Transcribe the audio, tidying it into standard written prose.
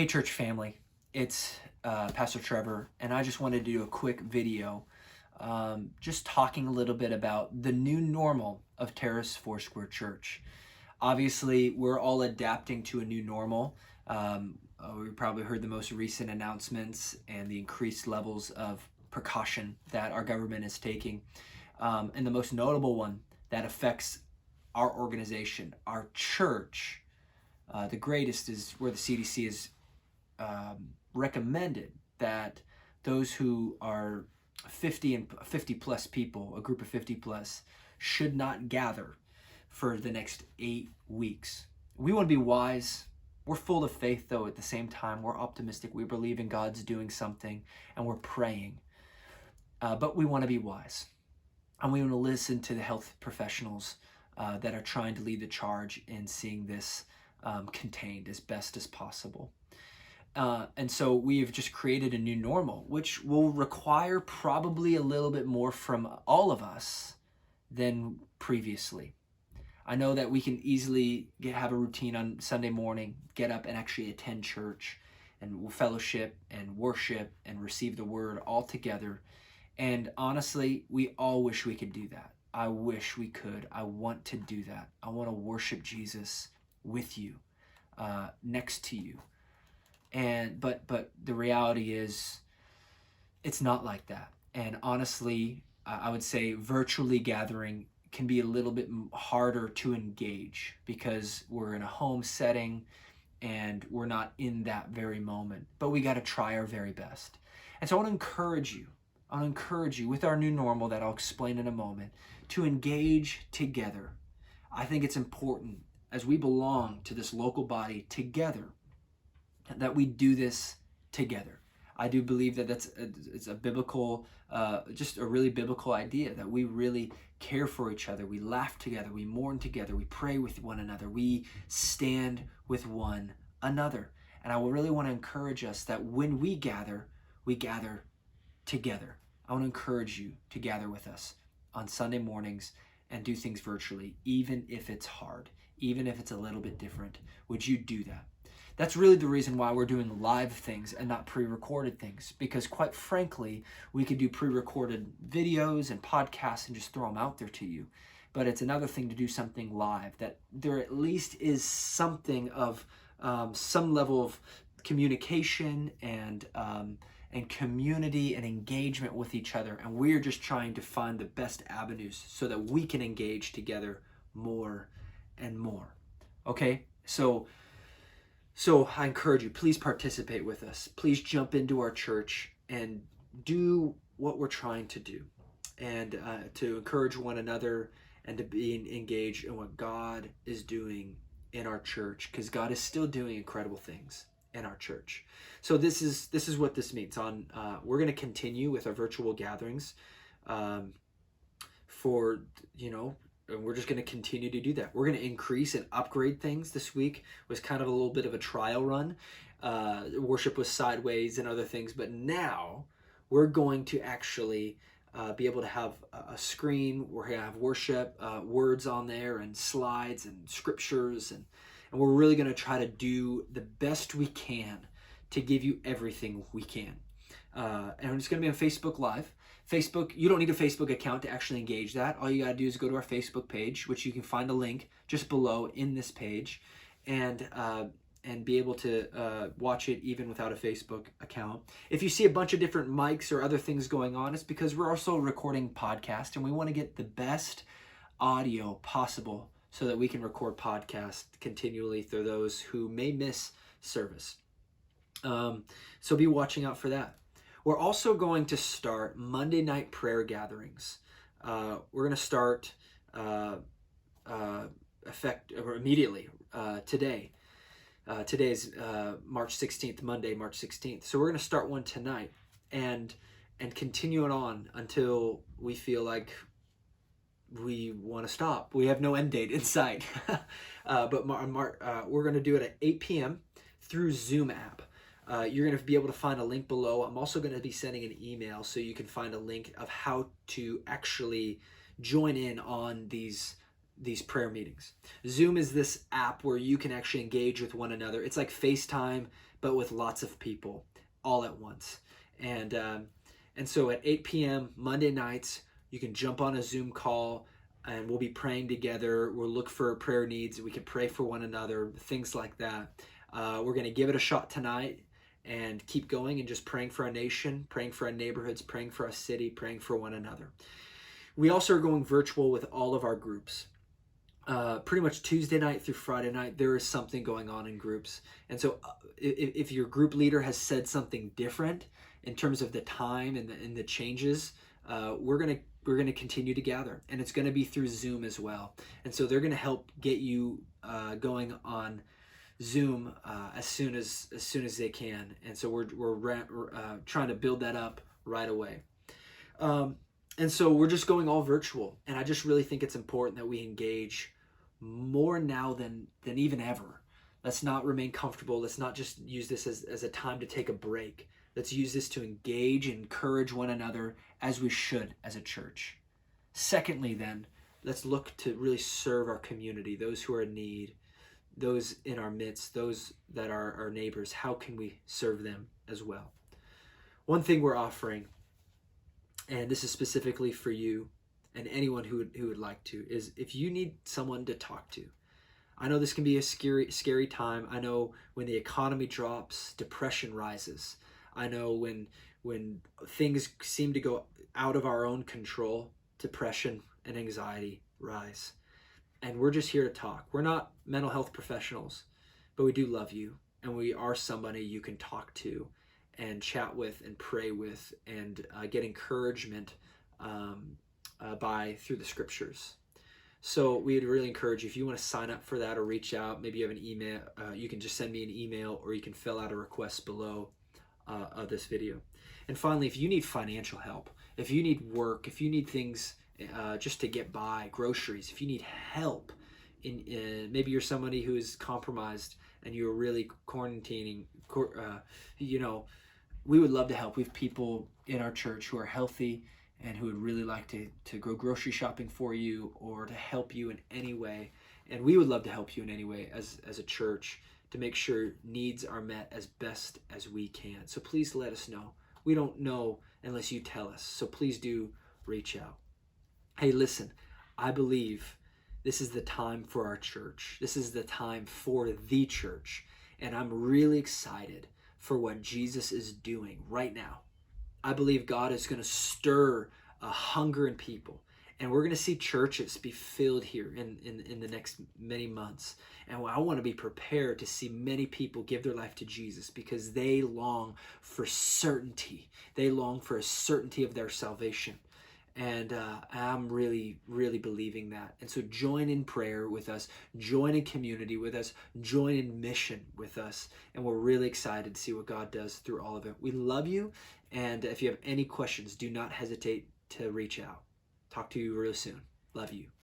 Hey, church family, it's Pastor Trevor, and I just wanted to do a quick video just talking a little bit about the new normal of Terrace Foursquare Church. Obviously, we're all adapting to a new normal. We probably heard the most recent announcements and the increased levels of precaution that our government is taking. And the most notable one that affects our organization, our church, the greatest is where the CDC is recommended that those who are 50 plus people, a group of 50 plus, should not gather for the next 8 weeks. We want to be wise. We're full of faith, though, at the same time. We're optimistic. We believe in God's doing something, and we're praying. But we want to be wise. And we want to listen to the health professionals that are trying to lead the charge in seeing this contained as best as possible. And so we've just created a new normal, which will require probably a little bit more from all of us than previously. I know that we can easily have a routine on Sunday morning, get up and actually attend church and fellowship and worship and receive the word all together. And honestly, we all wish we could do that. I wish we could. I want to do that. I want to worship Jesus with you, next to you. But the reality is it's not like that. And honestly, I would say virtually gathering can be a little bit harder to engage because we're in a home setting and we're not in that very moment, but we got to try our very best. And so I want to encourage you with our new normal that I'll explain in a moment to engage together. I think it's important as we belong to this local body together that we do this together. I do believe that it's a biblical, just a really biblical idea that we really care for each other. We laugh together, we mourn together, we pray with one another, we stand with one another. And I will really want to encourage us that when we gather together. I want to encourage you to gather with us on Sunday mornings and do things virtually, even if it's hard, even if it's a little bit different. Would you do that? That's really the reason why we're doing live things and not pre-recorded things, because quite frankly, we could do pre-recorded videos and podcasts and just throw them out there to you. But it's another thing to do something live, that there at least is something of some level of communication and community and engagement with each other. And we're just trying to find the best avenues so that we can engage together more and more. Okay? So I encourage you, please participate with us. Please jump into our church and do what we're trying to do, and to encourage one another and to be engaged in what God is doing in our church, because God is still doing incredible things in our church. So this is what this means. We're going to continue with our virtual gatherings and we're just going to continue to do that. We're going to increase and upgrade things. This week was kind of a little bit of a trial run. Worship was sideways and other things, but now we're going to actually be able to have a screen. We're going to have worship words on there and slides and scriptures, and we're really going to try to do the best we can to give you everything we can. And it's going to be on Facebook Live. Facebook, you don't need a Facebook account to actually engage that. All you got to do is go to our Facebook page, which you can find a link just below in this page, and be able to watch it even without a Facebook account. If you see a bunch of different mics or other things going on, it's because we're also recording podcast, and we want to get the best audio possible so that we can record podcasts continually for those who may miss service. So be watching out for that. We're also going to start Monday night prayer gatherings. We're going to start immediately today. Today's March 16th, Monday, March 16th. So we're going to start one tonight and continue it on until we feel like we want to stop. We have no end date in sight. But we're going to do it at 8 p.m. through Zoom app. You're going to be able to find a link below. I'm also going to be sending an email so you can find a link of how to actually join in on these prayer meetings. Zoom is this app where you can actually engage with one another. It's like FaceTime, but with lots of people all at once. And so at 8 p.m. Monday nights, you can jump on a Zoom call and we'll be praying together. We'll look for prayer needs. We can pray for one another, things like that. We're going to give it a shot tonight and keep going and just praying for our nation, praying for our neighborhoods, praying for our city, praying for one another. We also are going virtual with all of our groups. Pretty much Tuesday night through Friday night, there is something going on in groups. And so if your group leader has said something different in terms of the time and the changes, we're gonna continue to gather, and it's gonna be through Zoom as well. And so they're gonna help get you going on Zoom as soon as they can. And so we're trying to build that up right away. And so we're just going all virtual, and I just really think it's important that we engage more now than even ever. Let's not remain comfortable. Let's not just use this as a time to take a break. Let's use this to engage and encourage one another as we should as a church. Secondly, then, let's look to really serve our community, those who are in need, those in our midst, those that are our neighbors. How can we serve them as well? One thing we're offering, and this is specifically for you and anyone who would like to, is if you need someone to talk to. I know this can be a scary time. I know when the economy drops, depression rises. I know when things seem to go out of our own control, depression and anxiety rise. And we're just here to talk. We're not mental health professionals, but we do love you, and we are somebody you can talk to and chat with and pray with and get encouragement through the scriptures. So we'd really encourage you, if you want to sign up for that or reach out, maybe you have an email, you can just send me an email, or you can fill out a request below of this video. And finally, if you need financial help, if you need work, if you need things just to get by, groceries, if you need help, maybe you're somebody who is compromised and you're really quarantining, we would love to help. We have people in our church who are healthy and who would really like to go grocery shopping for you or to help you in any way. And we would love to help you in any way as a church to make sure needs are met as best as we can. So please let us know. We don't know unless you tell us. So please do reach out. Hey, listen, I believe this is the time for our church. This is the time for the church. And I'm really excited for what Jesus is doing right now. I believe God is going to stir a hunger in people. And we're going to see churches be filled here in the next many months. And I want to be prepared to see many people give their life to Jesus because they long for certainty. They long for a certainty of their salvation. And I'm really, really believing that. And so join in prayer with us, join in community with us, join in mission with us. And we're really excited to see what God does through all of it. We love you. And if you have any questions, do not hesitate to reach out. Talk to you real soon. Love you.